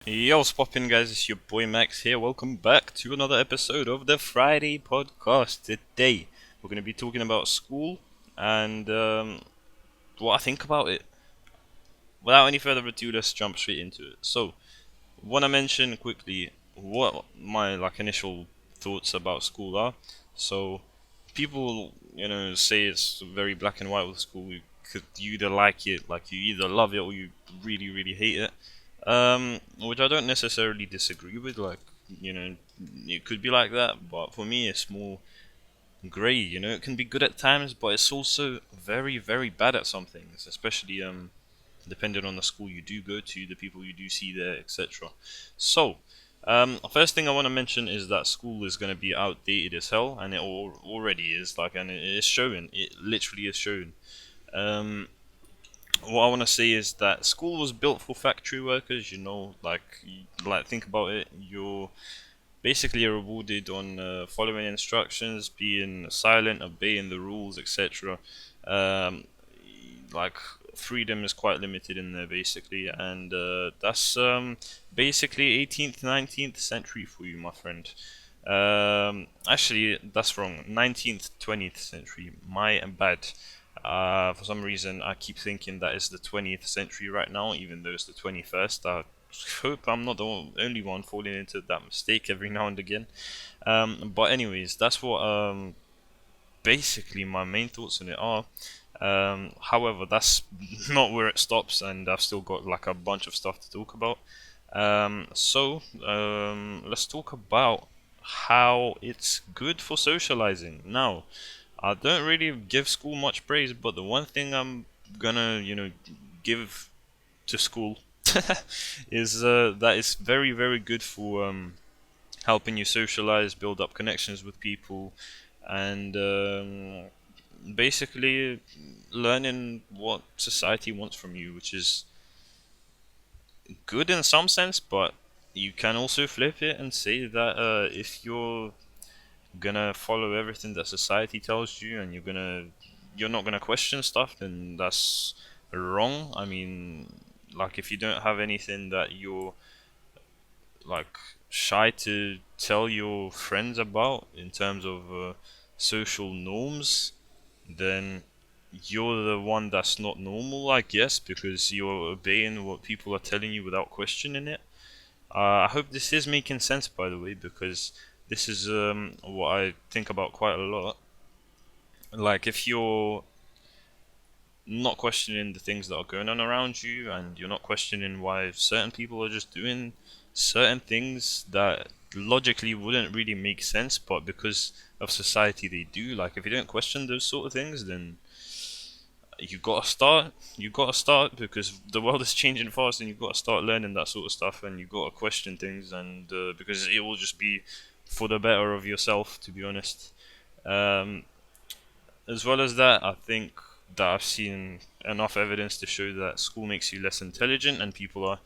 Yo, what's poppin', guys? It's your boy Max here. Welcome back to another episode of the Friday podcast. Today, we're going to be talking about school and what I think about it. Without any further ado, let's jump straight into it. So, want to mention quickly what my initial thoughts about school are. So, people say it's very black and white with school. You either like it, like you either love it, or you really hate it. Which I don't necessarily disagree with. It could be like that, but for me, it's more grey. It can be good at times, but it's also very bad at some things, especially depending on the school you do go to, the people you do see there, etc. So, first thing I want to mention is that school is going to be outdated as hell, and it already is. And it is showing. It literally is showing. Um, what I want to say is that school was built for factory workers. Think about it. You're basically rewarded on following instructions, being silent, obeying the rules, etc. Um, like freedom is quite limited in there basically, and that's basically 18th, 19th century for you, my friend. Actually, that's wrong. 19th, 20th century. My bad. For some reason, I keep thinking that it's the 20th century right now, even though it's the 21st. I hope I'm not the only one falling into that mistake every now and again. But anyways, that's what basically my main thoughts on it are. However, that's not where it stops, and I've still got like a bunch of stuff to talk about. Let's talk about how it's good for socializing. Now, I don't really give school much praise, but the one thing I'm gonna, give to school is that it's very good for helping you socialize, build up connections with people, and basically learning what society wants from you, which is good in some sense, but you can also flip it and say that if you're gonna follow everything that society tells you and you're not gonna question stuff, then that's wrong. I mean, like if you don't have anything that you're like shy to tell your friends about in terms of social norms, then you're the one that's not normal, I guess, because you're obeying what people are telling you without questioning it. I hope this is making sense, by the way, because this is what I think about quite a lot. Like, if you're not questioning the things that are going on around you, and you're not questioning why certain people are just doing certain things that logically wouldn't really make sense, but because of society they do. Like, if you don't question those sort of things, then you gotta start because the world is changing fast, and you gotta start learning that sort of stuff, and you gotta question things, and because it will just be for the better of yourself, to be honest. um, as well as that, I think that I've seen enough evidence to show that school makes you less intelligent, and people are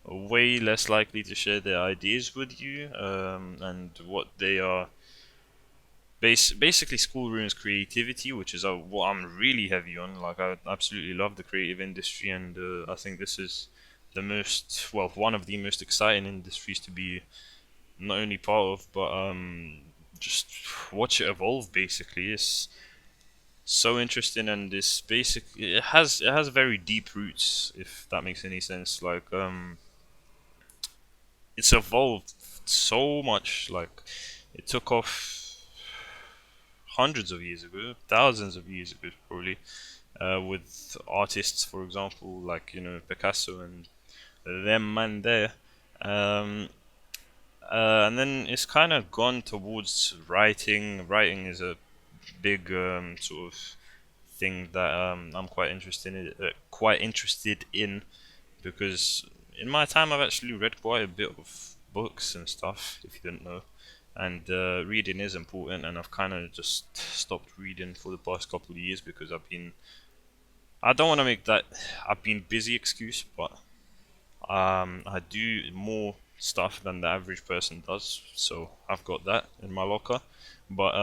way less likely to share their ideas with you, and what they are. Basically, school ruins creativity, which is what I'm really heavy on. Like, I absolutely love the creative industry, and I think this is one of the most exciting industries to be not only part of, but just watch it evolve. Basically, it's so interesting, and it has very deep roots, if that makes any sense. It's evolved so much. Like, it took off hundreds of years ago, thousands of years ago, probably, with artists, for example, like Picasso and them man there. Um, and then it's kind of gone towards writing. Writing is a big sort of thing that I'm quite interested in because in my time I've actually read quite a bit of books and stuff. If you didn't know, and reading is important, and I've kind of just stopped reading for the past couple of years because I don't want to make that I've been busy excuse, but I do more stuff than the average person does, so I've got that in my locker. But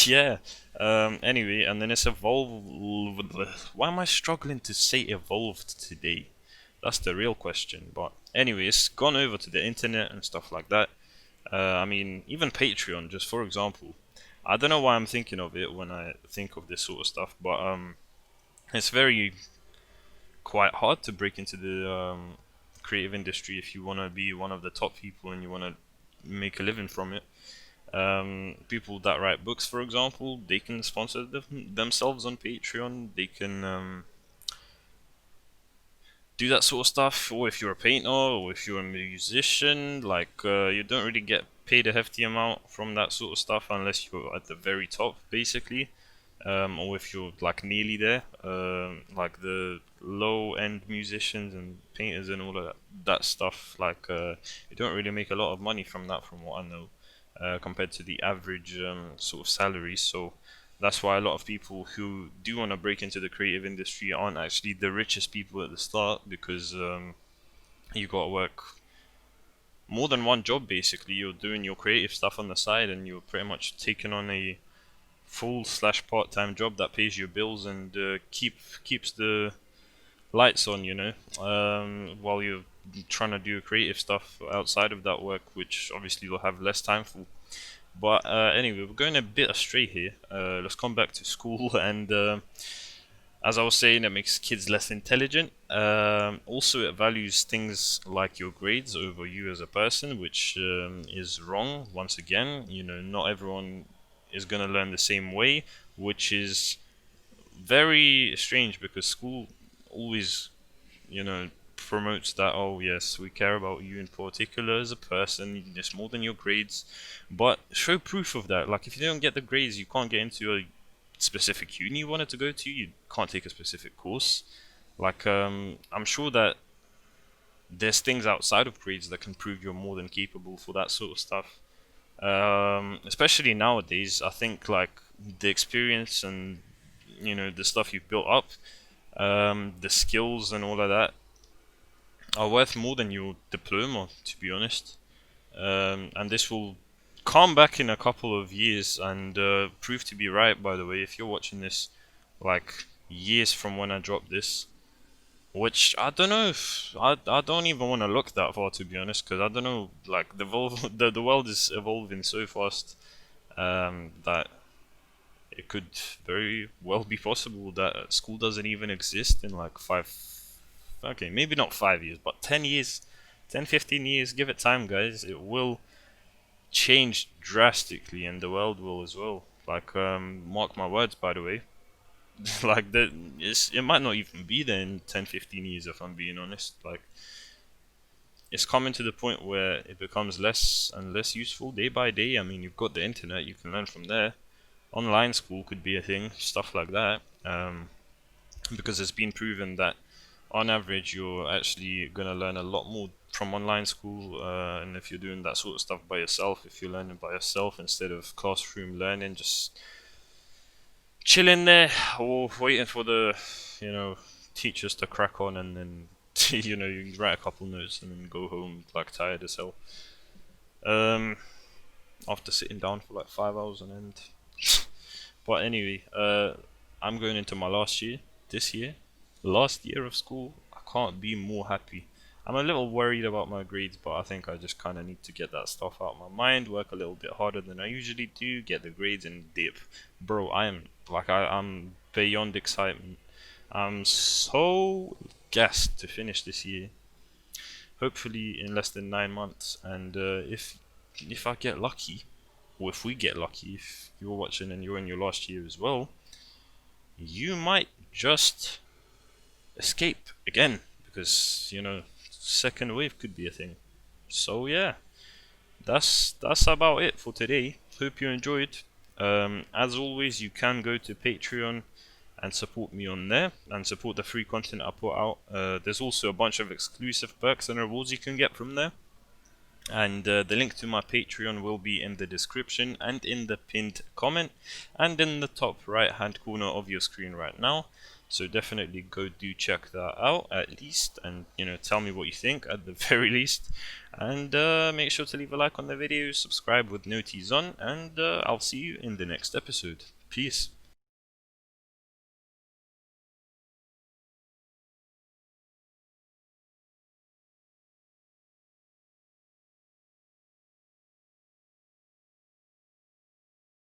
yeah. Anyway, and then it's evolved. Why am I struggling to say evolved today? That's the real question. But anyway, it's gone over to the internet and stuff like that. I mean, even Patreon, just for example. I don't know why I'm thinking of it when I think of this sort of stuff, but it's very quite hard to break into the creative industry if you want to be one of the top people and you want to make a living from it. People that write books, for example, they can sponsor themselves on Patreon. They can do that sort of stuff. Or if you're a painter, or if you're a musician, like you don't really get paid a hefty amount from that sort of stuff unless you're at the very top, basically. Or if you're like nearly there, like the low-end musicians and painters and all of that stuff. Like you don't really make a lot of money from that, from what I know, compared to the average sort of salary. So that's why a lot of people who do want to break into the creative industry aren't actually the richest people at the start, because you got to work more than one job. Basically, you're doing your creative stuff on the side, and you're pretty much taking on a full/slash part-time job that pays your bills and keeps the lights on, while you're trying to do creative stuff outside of that work, which obviously you'll have less time for. But anyway, we're going a bit astray here. Let's come back to school, and as I was saying, it makes kids less intelligent. Also, it values things like your grades over you as a person, which is wrong. Once again, not everyone is going to learn the same way, which is very strange, because school always, promotes that, oh yes, we care about you in particular as a person, it's more than your grades. But show proof of that. Like, if you don't get the grades, you can't get into a specific uni you wanted to go to, you can't take a specific course. Like, I'm sure that there's things outside of grades that can prove you're more than capable for that sort of stuff. Especially nowadays, I think like the experience and the stuff you've built up, the skills and all of that are worth more than your diploma, to be honest. And this will come back in a couple of years and prove to be right. By the way, if you're watching this like years from when I dropped this, which I don't know if I don't even want to look that far, to be honest, because I don't know, like the world is evolving so fast that it could very well be possible that school doesn't even exist in like okay, maybe not 5 years, but 10 years, 10, 15 years, give it time, guys. It will change drastically, and the world will as well. Like, mark my words, by the way. Like, it might not even be there in 10, 15 years, if I'm being honest. Like, it's coming to the point where it becomes less and less useful day by day. I mean, you've got the internet, you can learn from there. Online school could be a thing, stuff like that. Because it's been proven that on average you're actually going to learn a lot more from online school, and if you're doing that sort of stuff by yourself, if you're learning by yourself instead of classroom learning, just chilling there or waiting for the teachers to crack on, and then you write a couple notes and then go home like tired as hell, after sitting down for like 5 hours on end. But anyway, I'm going into my last year this year, last year of school. I can't be more happy. I'm a little worried about my grades, but I think I just kind of need to get that stuff out of my mind, work a little bit harder than I usually do, get the grades and dip. Bro, I'm beyond excitement. I'm so gassed to finish this year. Hopefully in less than 9 months, and if I get lucky, or if we get lucky, if you're watching and you're in your last year as well, you might just escape again, because second wave could be a thing. So yeah, that's about it for today. Hope you enjoyed. As always, you can go to Patreon and support me on there and support the free content I put out. There's also a bunch of exclusive perks and rewards you can get from there. And the link to my Patreon will be in the description and in the pinned comment and in the top right hand corner of your screen right now. So definitely go do check that out at least, and tell me what you think at the very least. And make sure to leave a like on the video, subscribe with noties on, and I'll see you in the next episode. Peace.